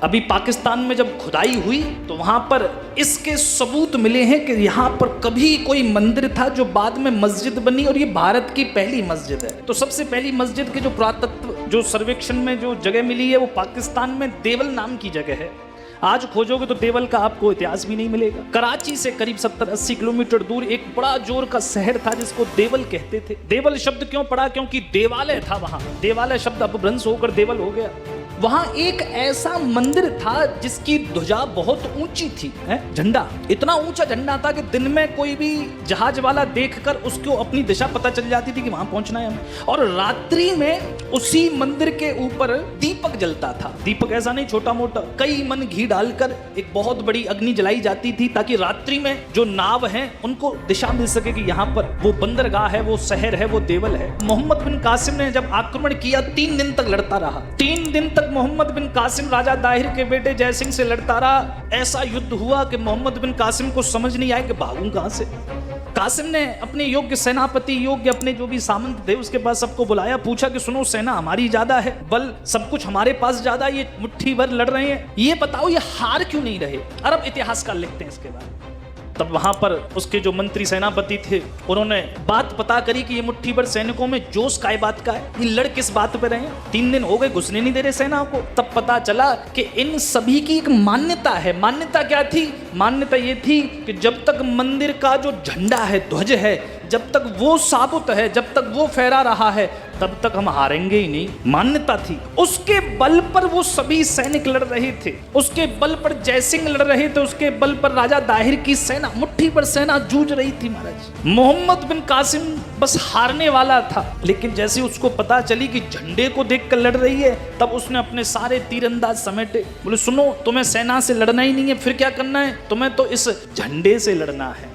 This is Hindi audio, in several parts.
अभी पाकिस्तान में जब खुदाई हुई तो वहां पर इसके सबूत मिले हैं कि यहाँ पर कभी कोई मंदिर था जो बाद में मस्जिद बनी, और ये भारत की पहली मस्जिद है। तो सबसे पहली मस्जिद के जो पुरातत्व जो सर्वेक्षण में जो जगह मिली है वो पाकिस्तान में देवल नाम की जगह है। आज खोजोगे तो देवल का आपको इतिहास भी नहीं मिलेगा। कराची से करीब 70-80 किलोमीटर दूर एक बड़ा जोर का शहर था जिसको देवल कहते थे। देवल शब्द क्यों पड़ा? क्योंकि देवालय था वहां। देवालय शब्द अपभ्रंश होकर देवल हो गया। वहां एक ऐसा मंदिर था जिसकी ध्वजा बहुत ऊंची थी, झंडा इतना ऊंचा झंडा था कि दिन में कोई भी जहाज वाला देखकर उसको अपनी दिशा पता चल जाती थी कि वहां पहुंचना है हमें। और रात्रि में उसी मंदिर के ऊपर दीपक जलता था। दीपक ऐसा नहीं छोटा मोटा, कई मन घी डालकर एक बहुत बड़ी अग्नि जलाई जाती थी ताकि रात्रि में जो नाव हैं उनको दिशा मिल सके कि यहाँ पर वो बंदरगाह है, वो शहर है, वो देवल है। मोहम्मद बिन कासिम ने जब आक्रमण किया 3 दिन तक लड़ता रहा। 3 दिन तक मोहम्मद बिन कासिम राजा दाहिर के बेटे जय सिंह से लड़ता रहा। ऐसा युद्ध हुआ कि मोहम्मद बिन कासिम को समझ नहीं आया कि भागूं कहां से। कासिम ने अपने योग्य सेनापति, योग्य अपने जो भी सामंत थे उसके पास सबको बुलाया, पूछा कि सुनो सेना हमारी ज्यादा है, बल सब कुछ हमारे पास ज्यादा, ये मुट्ठी भर लड़ रहे हैं, ये बताओ ये हार क्यों नहीं रहे। अरब इतिहासकार लिखते हैं इसके बारे में। तब वहां पर उसके जो मंत्री सेनापति थे उन्होंने बात पता करी कि ये मुट्ठी भर सैनिकों में जोश काय बात का है, ये लड़ किस बात पे रहे। 3 दिन हो गए घुसने नहीं दे रहे सेना को। तब पता चला कि इन सभी की एक मान्यता है। मान्यता क्या थी? मान्यता ये थी कि जब तक मंदिर का जो झंडा है, ध्वज है, जब तक वो साबुत है, जब तक वो फहरा रहा है, तब तक हम हारेंगे ही नहीं। मान्यता थी। उसके बल पर वो सभी सैनिक लड़ रहे थे, उसके बल पर जय सिंह लड़ रहे थे, उसके बल पर राजा दाहिर की सेना, मुट्ठी पर सेना जूझ रही थी महाराज। मोहम्मद बिन कासिम बस हारने वाला था, लेकिन जैसे उसको पता चली कि झंडे को देखकर लड़ रही है, तब उसने अपने सारे तीरंदाज समेटे। बोले सुनो, तुम्हें सेना से लड़ना ही नहीं है, फिर क्या करना है? तुम्हें तो इस झंडे से लड़ना है।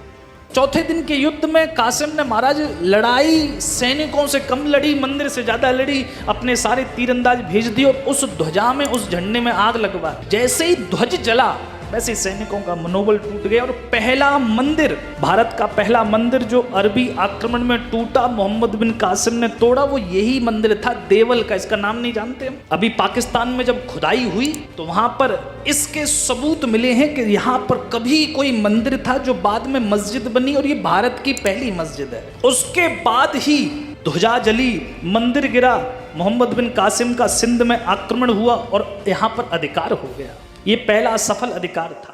चौथे दिन के युद्ध में कासिम ने महाराज लड़ाई सैनिकों से कम लड़ी, मंदिर से ज्यादा लड़ी, अपने सारे तीरंदाज भेज दिए और उस ध्वजा में, उस झंडे में आग लगवा। जैसे ही ध्वज जला वैसे सैनिकों का मनोबल टूट गया और पहला मंदिर, भारत का पहला मंदिर जो अरबी आक्रमण में टूटा, मोहम्मद बिन कासिम ने तोड़ा, वो यही मंदिर था देवल का। इसका नाम नहीं जानते हम। अभी पाकिस्तान में जब खुदाई हुई तो वहां पर इसके सबूत मिले हैं कि यहाँ पर कभी कोई मंदिर था जो बाद में मस्जिद बनी, और ये भारत की पहली मस्जिद है। उसके बाद ही ध्वजा जली, मंदिर गिरा, मोहम्मद बिन कासिम का सिंध में आक्रमण हुआ और यहाँ पर अधिकार हो गया। ये पहला सफल अधिकार था।